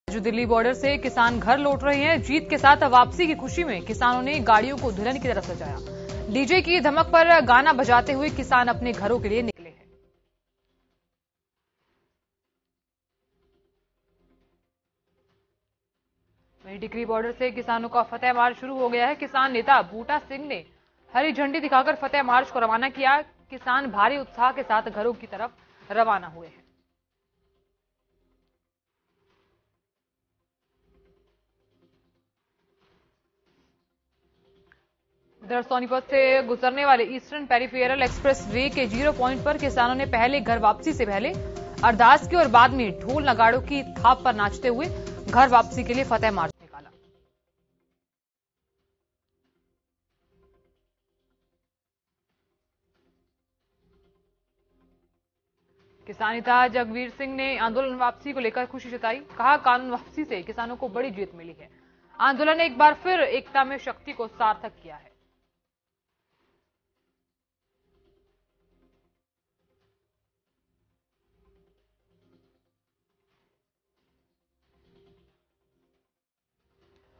जो दिल्ली बॉर्डर से किसान घर लौट रहे हैं। जीत के साथ वापसी की खुशी में किसानों ने गाड़ियों को दुल्हन की तरह सजाया। डीजे की धमक पर गाना बजाते हुए किसान अपने घरों के लिए निकले हैं। वहीं टिकरी बॉर्डर से किसानों का फतेह मार्च शुरू हो गया है। किसान नेता बूटा सिंह ने हरी झंडी दिखाकर फतेह मार्च को रवाना किया। किसान भारी उत्साह के साथ घरों की तरफ रवाना हुए हैं। उधर सोनीपत से गुजरने वाले ईस्टर्न पेरिफेरल एक्सप्रेस वे के 0 पॉइंट पर किसानों ने पहले घर वापसी से पहले अरदास की और बाद में ढोल नगाड़ों की थाप पर नाचते हुए घर वापसी के लिए फतेह मार्च निकाला। किसान नेता जगवीर सिंह ने आंदोलन वापसी को लेकर खुशी जताई। कहा, कानून वापसी से किसानों को बड़ी जीत मिली है। आंदोलन ने एक बार फिर एकता में शक्ति को सार्थक किया है।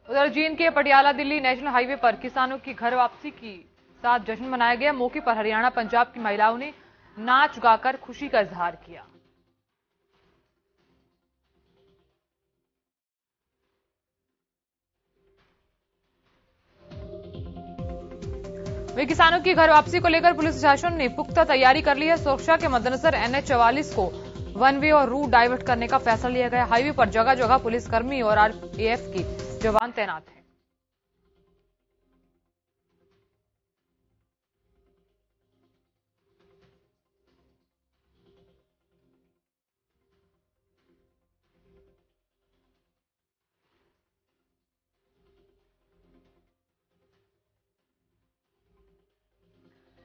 उधर जींद के पटियाला दिल्ली नेशनल हाईवे पर किसानों की घर वापसी के साथ जश्न मनाया गया। मौके पर हरियाणा पंजाब की महिलाओं ने नाच गाकर खुशी का इजहार किया। वे किसानों की घर वापसी को लेकर पुलिस प्रशासन ने पुख्ता तैयारी कर ली है। सुरक्षा के मद्देनजर NH 44 को वन वे और रूट डाइवर्ट करने का फैसला लिया गया। हाईवे पर जगह जगह पुलिसकर्मी और RAF के जवान तैनात हैं।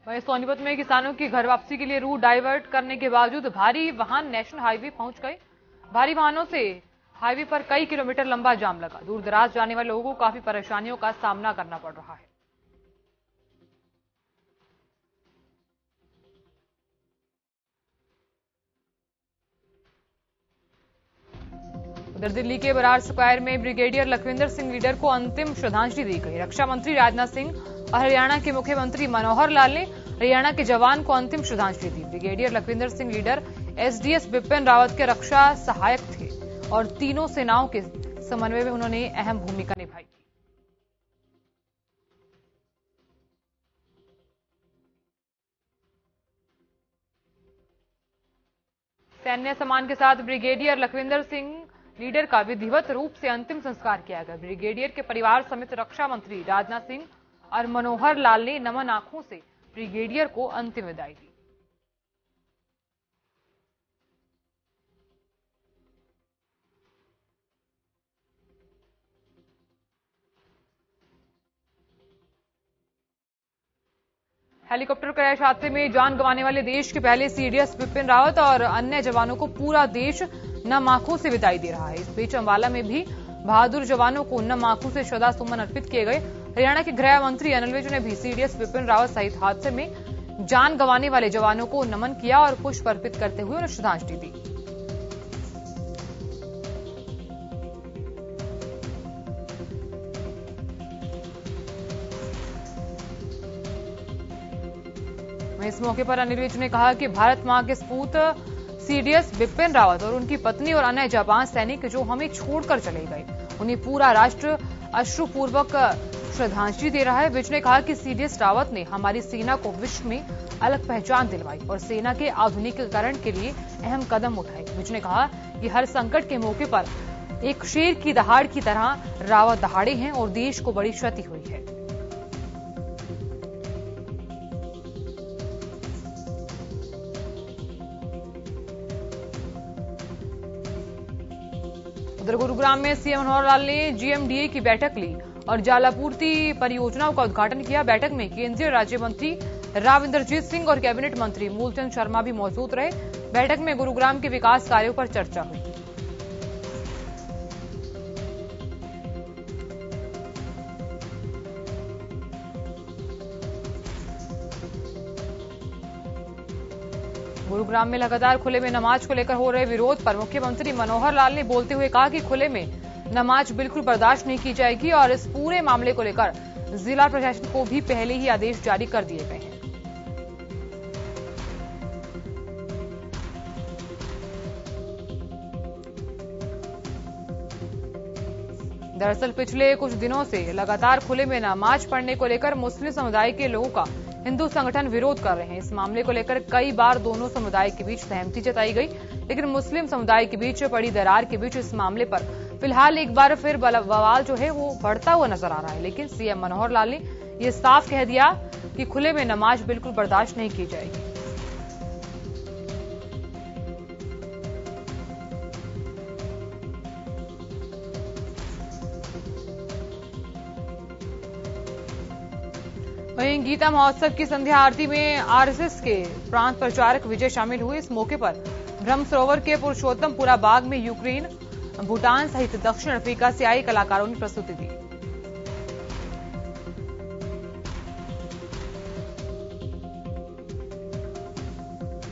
वहीं सोनीपत में किसानों की घर वापसी के लिए रूट डाइवर्ट करने के बावजूद भारी वाहन नेशनल हाईवे पहुंच गए। भारी वाहनों से हाईवे पर कई किलोमीटर लंबा जाम लगा। दूर दराज जाने वाले लोगों को काफी परेशानियों का सामना करना पड़ रहा है। उधर दिल्ली के बरार स्क्वायर में ब्रिगेडियर लखविंदर सिंह लीडर को अंतिम श्रद्धांजलि दी गई। रक्षा मंत्री राजनाथ सिंह और हरियाणा के मुख्यमंत्री मनोहर लाल ने हरियाणा के जवान को अंतिम श्रद्धांजलि दी। Brigadier Lakhwinder Singh leader SDS Bipin Rawat के रक्षा सहायक थे और तीनों सेनाओं के समन्वय में उन्होंने अहम भूमिका निभाई थी। सैन्य सम्मान के साथ ब्रिगेडियर लखविंदर सिंह लीडर का विधिवत रूप से अंतिम संस्कार किया गया। ब्रिगेडियर के परिवार समेत रक्षा मंत्री राजनाथ सिंह और मनोहर लाल ने नमन आंखों से ब्रिगेडियर को अंतिम विदाई दी। हेलीकॉप्टर क्रैश हादसे में जान गंवाने वाले देश के पहले CDS बिपिन रावत और अन्य जवानों को पूरा देश नम आंखों से विदाई दे रहा है। इस बीच अंबाला में भी बहादुर जवानों को नम आंखों से श्रद्धा सुमन अर्पित किए गए। हरियाणा के गृह मंत्री अनिल विज ने भी CDS बिपिन रावत सहित हादसे में जान गंवाने वाले जवानों को नमन किया और पुष्प अर्पित करते हुए उन्हें श्रद्धांजलि दी। इस मौके पर अनिल विज ने कहा कि भारत मां के सपूत CDS बिपिन रावत और उनकी पत्नी और अन्य जाबाज सैनिक जो हमें छोड़कर चले गए, उन्हें पूरा राष्ट्र अश्रुपूर्वक श्रद्धांजलि दे रहा है। विज ने कहा कि CDS रावत ने हमारी सेना को विश्व में अलग पहचान दिलवाई और सेना के आधुनिकीकरण के लिए अहम कदम उठाए। विज ने कहा कि हर संकट के मौके पर एक शेर की दहाड़ की तरह रावत दहाड़े हैं और देश को बड़ी क्षति हुई है। उधर गुरुग्राम में CM मनोहर लाल ने GMDA की बैठक ली और जलापूर्ति परियोजनाओं का उद्घाटन किया। बैठक में केंद्रीय राज्य मंत्री राव इंद्रजीत सिंह और कैबिनेट मंत्री मूलचंद शर्मा भी मौजूद रहे। बैठक में गुरुग्राम के विकास कार्यों पर चर्चा हुई। गुरुग्राम में लगातार खुले में नमाज को लेकर हो रहे विरोध पर मुख्यमंत्री मनोहर लाल ने बोलते हुए कहा कि खुले में नमाज बिल्कुल बर्दाश्त नहीं की जाएगी और इस पूरे मामले को लेकर जिला प्रशासन को भी पहले ही आदेश जारी कर दिए गए हैं। दरअसल पिछले कुछ दिनों से लगातार खुले में नमाज पढ़ने को लेकर मुस्लिम समुदाय के लोगों का हिंदू संगठन विरोध कर रहे हैं। इस मामले को लेकर कई बार दोनों समुदाय के बीच सहमति जताई गई, लेकिन मुस्लिम समुदाय के बीच पड़ी दरार के बीच इस मामले पर फिलहाल एक बार फिर बवाल जो है वो बढ़ता हुआ नजर आ रहा है। लेकिन सीएम मनोहर लाल ने ये साफ कह दिया कि खुले में नमाज बिल्कुल बर्दाश्त नहीं की जाएगी। वहीं गीता महोत्सव की संध्या आरती में आरएसएस के प्रांत प्रचारक विजय शामिल हुए। इस मौके पर ब्रह्म सरोवर के पुरुषोत्तमपुरा बाग में यूक्रेन, भूटान सहित दक्षिण अफ्रीका से आए कलाकारों ने प्रस्तुति दी।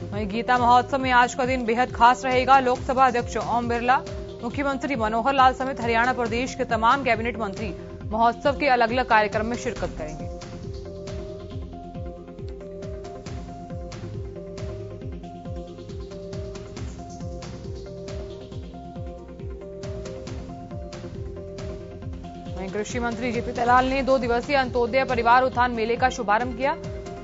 वहीं गीता महोत्सव में आज का दिन बेहद खास रहेगा। लोकसभा अध्यक्ष ओम बिरला, मुख्यमंत्री मनोहर लाल समेत हरियाणा प्रदेश के तमाम कैबिनेट मंत्री महोत्सव के अलग अलग कार्यक्रम में शिरकत करेंगे। कृषि मंत्री जेपी दलाल ने 2 दिवसीय अंत्योदय परिवार उत्थान मेले का शुभारंभ किया।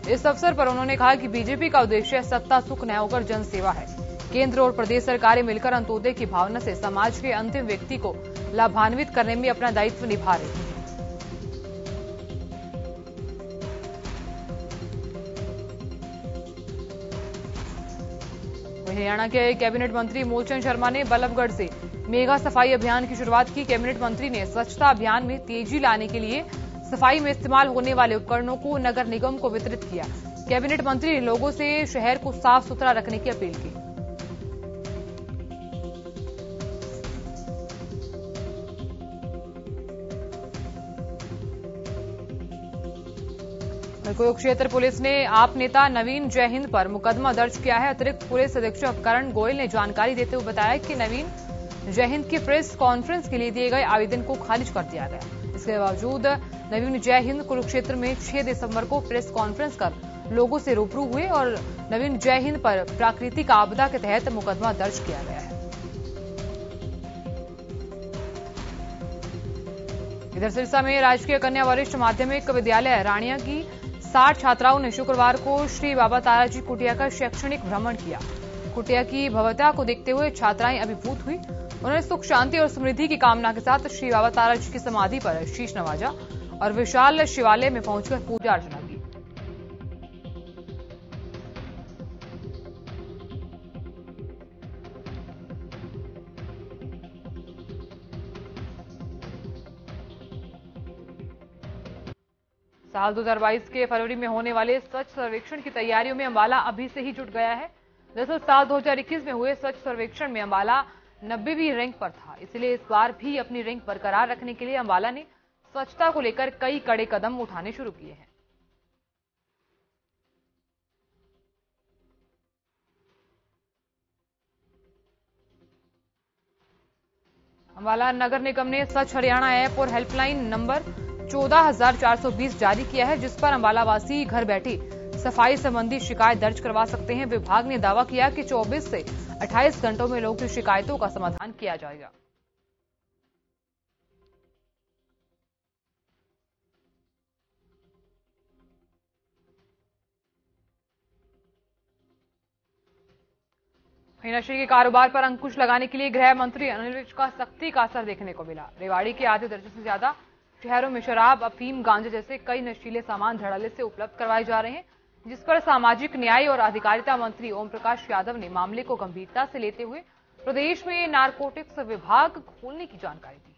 इस अवसर पर उन्होंने कहा कि बीजेपी का उद्देश्य सत्ता सुख न होकर जनसेवा है। केंद्र और प्रदेश सरकारें मिलकर अंत्योदय की भावना से समाज के अंतिम व्यक्ति को लाभान्वित करने में अपना दायित्व निभा रही है। हरियाणा के कैबिनेट मंत्री मूलचंद शर्मा ने बल्लभगढ़ से मेगा सफाई अभियान की शुरुआत की। कैबिनेट मंत्री ने स्वच्छता अभियान में तेजी लाने के लिए सफाई में इस्तेमाल होने वाले उपकरणों को नगर निगम को वितरित किया। कैबिनेट मंत्री ने लोगों से शहर को साफ सुथरा रखने की अपील की। कुरुक्षेत्र पुलिस ने आप नेता नवीन जयहिंद पर मुकदमा दर्ज किया है। अतिरिक्त पुलिस अधीक्षक करण गोयल ने जानकारी देते हुए बताया कि नवीन जयहिंद की प्रेस कॉन्फ्रेंस के लिए दिए गए आवेदन को खारिज कर दिया गया। इसके बावजूद नवीन जयहिंद कुरुक्षेत्र में 6 दिसंबर को प्रेस कॉन्फ्रेंस कर लोगों से रूबरू हुए और नवीन जयहिंद पर प्राकृतिक आपदा के तहत मुकदमा दर्ज किया गया है। इधर सिरसा में राजकीय कन्या वरिष्ठ माध्यमिक विद्यालय रानिया की 60 छात्राओं ने शुक्रवार को श्री बाबा ताराजी कुटिया का शैक्षणिक भ्रमण किया। कुटिया की भव्यता को देखते हुए छात्राएं अभिभूत हुई। उन्होंने सुख शांति और समृद्धि की कामना के साथ श्री बाबा ताराजी की समाधि पर शीश नवाजा और विशाल शिवालय में पहुंचकर पूजा अर्चना की। साल 2022 के फरवरी में होने वाले स्वच्छ सर्वेक्षण की तैयारियों में अंबाला अभी से ही जुट गया है। दरअसल साल 2021 में हुए स्वच्छ सर्वेक्षण में अंबाला 90वीं रैंक पर था। इसलिए इस बार भी अपनी रैंक बरकरार रखने के लिए अंबाला ने स्वच्छता को लेकर कई कड़े कदम उठाने शुरू किए हैं। अंबाला नगर निगम ने स्वच्छ हरियाणा ऐप और हेल्पलाइन नंबर 14,420 जारी किया है, जिस पर अंबाला वासी घर बैठे सफाई संबंधी शिकायत दर्ज करवा सकते हैं। विभाग ने दावा किया कि 24 से 28 घंटों में लोगों की शिकायतों का समाधान किया जाएगा। नशे के कारोबार पर अंकुश लगाने के लिए गृह मंत्री अनिल विज का सख्ती का असर देखने को मिला। रेवाड़ी के आधे दर्जन से ज्यादा शहरों में शराब, अफीम, गांजा जैसे कई नशीले सामान धड़ल्ले से उपलब्ध करवाए जा रहे हैं, जिस पर सामाजिक न्याय और अधिकारिता मंत्री ओम प्रकाश यादव ने मामले को गंभीरता से लेते हुए प्रदेश में नारकोटिक्स विभाग खोलने की जानकारी दी है।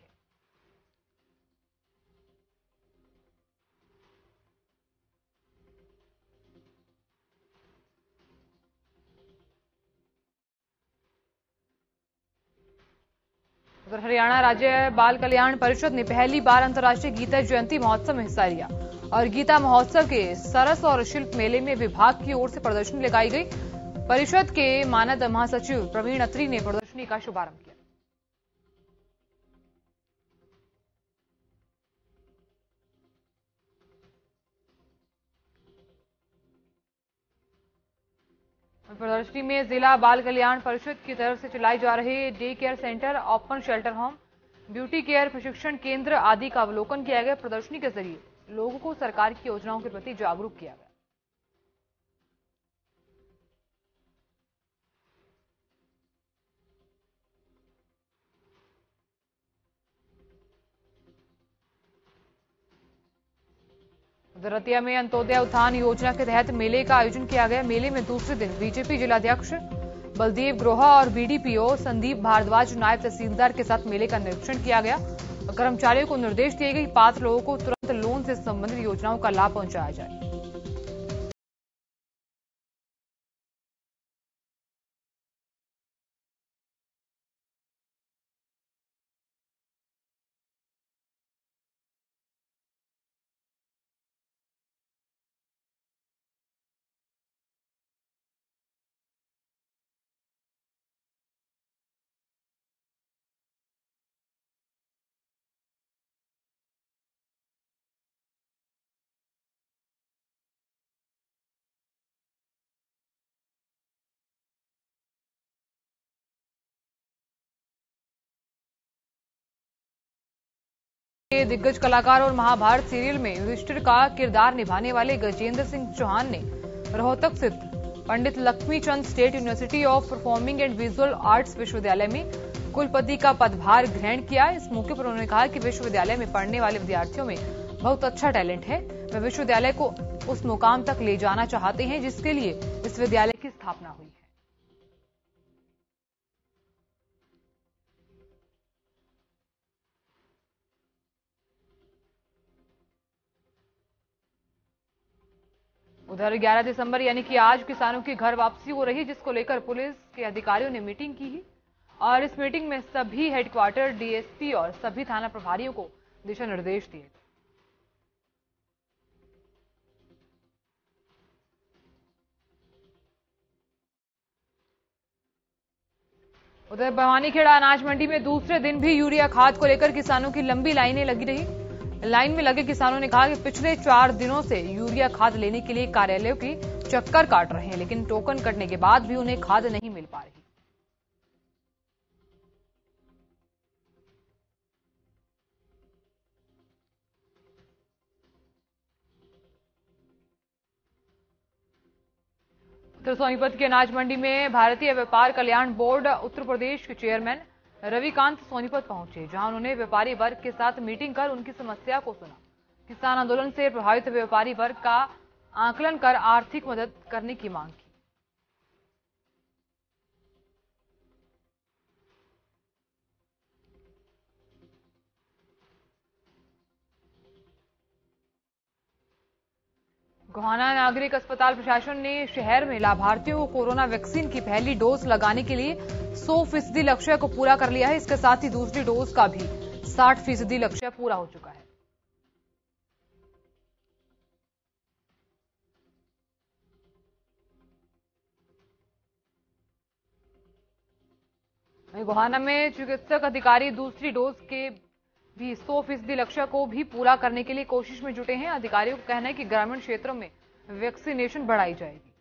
उधर हरियाणा राज्य बाल कल्याण परिषद ने पहली बार अंतर्राष्ट्रीय गीता जयंती महोत्सव में हिस्सा लिया और गीता महोत्सव के सरस और शिल्प मेले में विभाग की ओर से प्रदर्शनी लगाई गई। परिषद के मानद महासचिव प्रवीण अत्री ने प्रदर्शनी का शुभारंभ किया। प्रदर्शनी में जिला बाल कल्याण परिषद की तरफ से चलाई जा रही day care centre, open shelter home, beauty care प्रशिक्षण केंद्र आदि का अवलोकन किया गया। प्रदर्शनी के जरिए लोगों को सरकार की योजनाओं के प्रति जागरूक किया गया। दरतिया में अंत्योदय उत्थान योजना के तहत मेले का आयोजन किया गया। मेले में दूसरे दिन बीजेपी जिलाध्यक्ष बलदेव ग्रोहा और बीडीपीओ संदीप भारद्वाज, नायब तहसीलदार के साथ मेले का निरीक्षण किया गया। कर्मचारियों को निर्देश दिए गए पात्र लोगों को तुरंत लोन से संबंधित योजनाओं का लाभ पहुंचाया जाए। दिग्गज कलाकार और महाभारत सीरियल में युधिष्ठिर का किरदार निभाने वाले गजेंद्र सिंह चौहान ने रोहतक स्थित Pandit Lakhmichand state university of performing and visual arts विश्वविद्यालय में कुलपति का पदभार ग्रहण किया। इस मौके पर उन्होंने कहा कि विश्वविद्यालय में पढ़ने वाले विद्यार्थियों में बहुत अच्छा टैलेंट है। वे विश्वविद्यालय को उस मुकाम तक ले जाना चाहते हैं जिसके लिए इस विद्यालय की स्थापना हुई है। उधर 11 दिसंबर यानी कि आज किसानों की घर वापसी हो रही है, जिसको लेकर पुलिस के अधिकारियों ने मीटिंग की है और इस मीटिंग में सभी हेडक्वार्टर, डीएसपी और सभी थाना प्रभारियों को दिशा निर्देश दिए। उधर भवानीखेड़ा अनाज मंडी में दूसरे दिन भी यूरिया खाद को लेकर किसानों की लंबी लाइनें लगी रही। लाइन में लगे किसानों ने कहा कि पिछले 4 दिनों से यूरिया खाद लेने के लिए कार्यालयों की चक्कर काट रहे हैं, लेकिन टोकन कटने के बाद भी उन्हें खाद नहीं मिल पा रही। उत्तर सोनीपत की अनाज मंडी में भारतीय व्यापार कल्याण बोर्ड उत्तर प्रदेश के चेयरमैन रविकांत सोनीपत पहुंचे, जहां उन्होंने व्यापारी वर्ग के साथ मीटिंग कर उनकी समस्या को सुना। किसान आंदोलन से प्रभावित व्यापारी वर्ग का आकलन कर आर्थिक मदद करने की मांग की। गोहाना नागरिक अस्पताल प्रशासन ने शहर में लाभार्थियों को कोरोना वैक्सीन की पहली डोज लगाने के लिए 100% लक्ष्य को पूरा कर लिया है। इसके साथ ही दूसरी डोज का भी 60% लक्ष्य पूरा हो चुका है। गोहाना में चिकित्सक अधिकारी दूसरी डोज के भी 100% लक्ष्य को भी पूरा करने के लिए कोशिश में जुटे हैं। अधिकारियों का कहना है कि ग्रामीण क्षेत्रों में वैक्सीनेशन बढ़ाई जाएगी।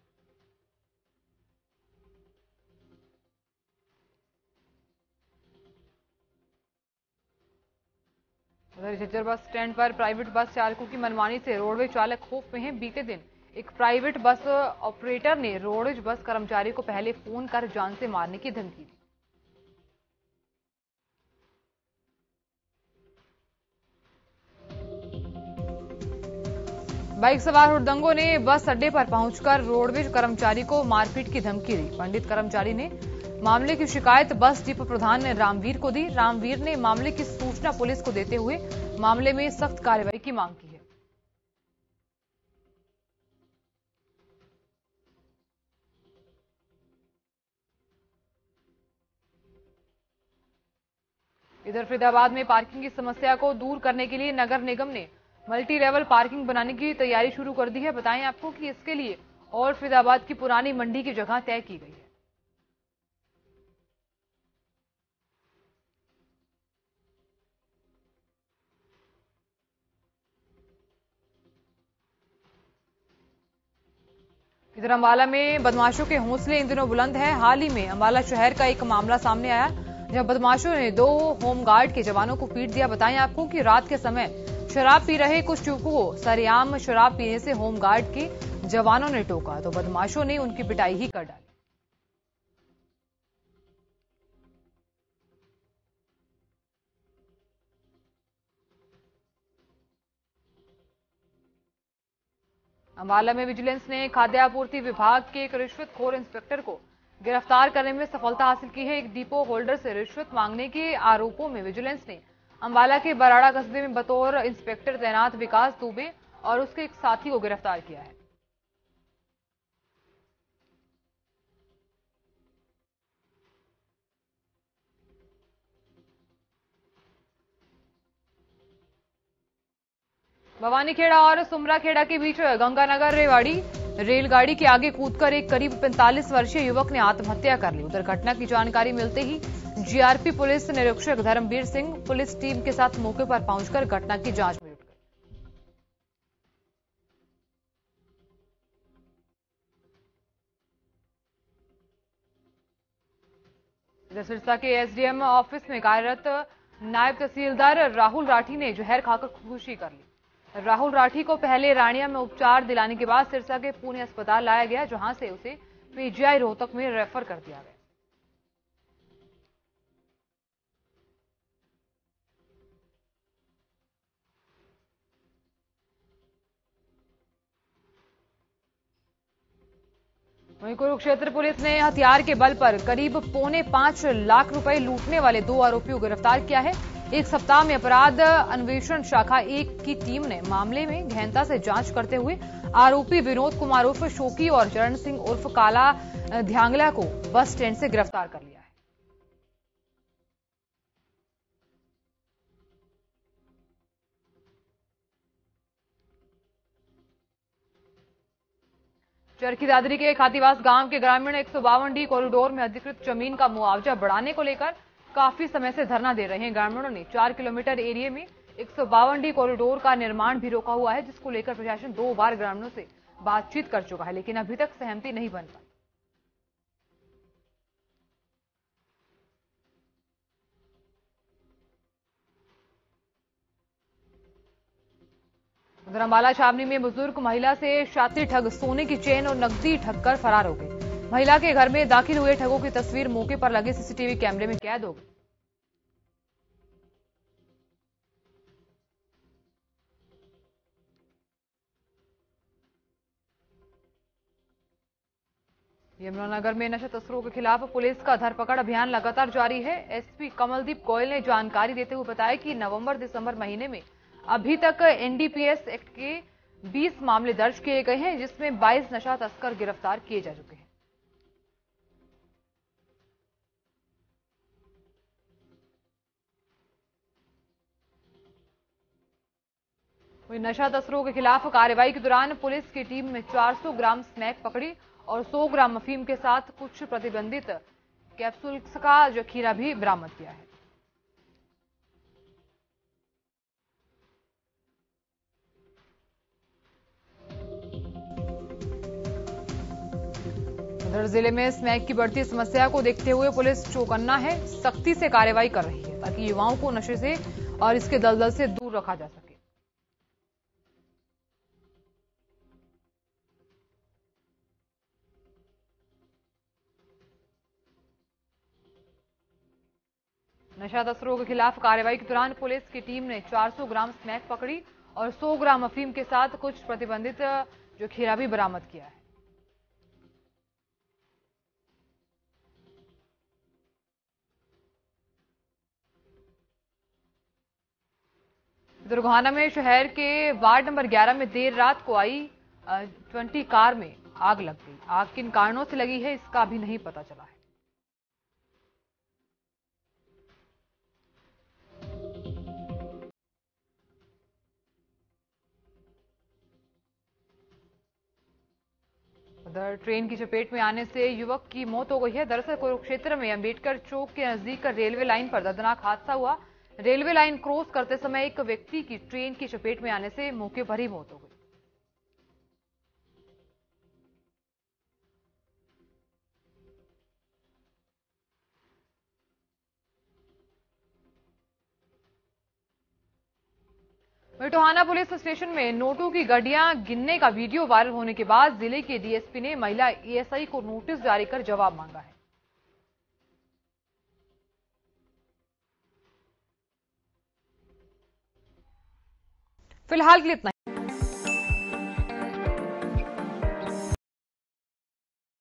उधर झज्जर बस स्टैंड पर प्राइवेट बस चालकों की मनमानी से रोडवेज चालक खौफ में हैं। बीते दिन एक प्राइवेट बस ऑपरेटर ने रोडवेज बस कर्मचारी को पहले फोन कर जान से मारने की धमकी दी। बाइक सवार हुड़दंगों ने बस अड्डे पर पहुंचकर रोडवेज कर्मचारी को मारपीट की धमकी दी। पंडित कर्मचारी ने मामले की शिकायत बस डिपो प्रधान रामवीर को दी। रामवीर ने मामले की सूचना पुलिस को देते हुए मामले में सख्त कार्रवाई की मांग की है। इधर फरीदाबाद में पार्किंग की समस्या को दूर करने के लिए नगर निगम ने मल्टी लेवल पार्किंग बनाने की तैयारी शुरू कर दी है। बताएं आपको कि इसके लिए और फरीदाबाद की पुरानी मंडी की जगह तय की गई है। इधर अंबाला में बदमाशों के हौसले इन दिनों बुलंद हैं। हाल ही में अंबाला शहर का एक मामला सामने आया जब बदमाशों ने 2 होमगार्ड के जवानों को पीट दिया। बताएं आपको कि रात के समय शराब पी रहे कुछ युवकों को सरेआम शराब पीने से होमगार्ड के जवानों ने टोका तो बदमाशों ने उनकी पिटाई ही कर डाली। अंबाला में विजिलेंस ने खाद्य आपूर्ति विभाग के एक रिश्वतखोर इंस्पेक्टर को गिरफ्तार करने में सफलता हासिल की है। एक डिपो होल्डर से रिश्वत मांगने के आरोपों में विजिलेंस ने अंबाला के बराड़ा कस्बे में बतौर इंस्पेक्टर तैनात विकास दुबे और उसके एक साथी को गिरफ्तार किया है। भवानीखेड़ा और सुमराखेड़ा के बीच गंगानगर रेवाड़ी रेलगाड़ी के आगे कूदकर एक करीब 45 वर्षीय युवक ने आत्महत्या कर ली। उधर घटना की जानकारी मिलते ही जीआरपी पुलिस निरीक्षक धर्मवीर सिंह पुलिस टीम के साथ मौके पर पहुंचकर घटना की जांच में जुट गए। इधर सिरसा के एसडीएम ऑफिस में कार्यरत नायब तहसीलदार राहुल राठी ने जहर खाकर खुदकुशी कर ली। राहुल राठी को पहले रानिया में उपचार दिलाने के बाद सिरसा के पुणे अस्पताल लाया गया जहां से उसे पीजीआई रोहतक में रेफर कर दिया गया। वहीं कुरुक्षेत्र पुलिस ने हथियार के बल पर करीब 4.25 लाख रुपए लूटने वाले 2 आरोपियों को गिरफ्तार किया है। एक सप्ताह में अपराध अन्वेषण शाखा 1 की टीम ने मामले में गहनता से जांच करते हुए आरोपी विनोद कुमार उर्फ शोकी और चरण सिंह उर्फ काला ध्यांगला को बस स्टैंड से गिरफ्तार कर लिया है। चरखी दादरी के खातीवास गांव के ग्रामीण 152D कॉरिडोर में अधिकृत जमीन का मुआवजा बढ़ाने को लेकर काफी समय से धरना दे रहे हैं। ग्रामीणों ने 4 किलोमीटर एरिया में 152D कॉरिडोर का निर्माण भी रोका हुआ है जिसको लेकर प्रशासन 2 बार ग्रामीणों से बातचीत कर चुका है लेकिन अभी तक सहमति नहीं बन पाई। उधर अंबाला छावनी में बुजुर्ग महिला से शातिर ठग सोने की चेन और नकदी ठग कर फरार हो गई। महिला के घर में दाखिल हुए ठगों की तस्वीर मौके पर लगे सीसीटीवी कैमरे में कैद हो गई। यमुनानगर में नशा तस्करों के खिलाफ पुलिस का धरपकड़ अभियान लगातार जारी है। एसपी कमलदीप गोयल ने जानकारी देते हुए बताया कि नवंबर-दिसंबर महीने में अभी तक एनडीपीएस एक्ट के 20 मामले दर्ज किए गए हैं जिसमें 22 नशा तस्कर गिरफ्तार किए जा चुके हैं। वहीं नशा तस्करों के खिलाफ कार्रवाई के दौरान पुलिस की टीम में 400 ग्राम स्मैक पकड़ी और 100 ग्राम अफीम के साथ कुछ प्रतिबंधित कैप्सूल्स का जखीरा भी बरामद किया है। उधर जिले में स्मैक की बढ़ती समस्या को देखते हुए पुलिस चौकन्ना है, सख्ती से कार्रवाई कर रही है ताकि युवाओं को नशे से और इसके दलदल से दूर रखा जा सके। नशा तस्करों के खिलाफ कार्रवाई के दौरान पुलिस की टीम ने 400 ग्राम स्मैक पकड़ी और 100 ग्राम अफीम के साथ कुछ प्रतिबंधित जखीरा भी बरामद किया है। दुर्घाना में शहर के वार्ड नंबर 11 में देर रात को आई 20 कार में आग लग गई। आग किन कारणों से लगी है इसका अभी नहीं पता चला है। उधर ट्रेन की चपेट में आने से युवक की मौत हो गई है। दरअसल कुरुक्षेत्र में अंबेडकर चौक के नजदीक रेलवे लाइन पर दर्दनाक हादसा हुआ। रेलवे लाइन क्रॉस करते समय एक व्यक्ति की ट्रेन की चपेट में आने से मौके पर ही मौत हो गई। टोहाना पुलिस स्टेशन में नोटों की गड्डियां गिनने का वीडियो वायरल होने के बाद जिले के डीएसपी ने महिला एएसआई को नोटिस जारी कर जवाब मांगा है। फिलहाल के लिए इतना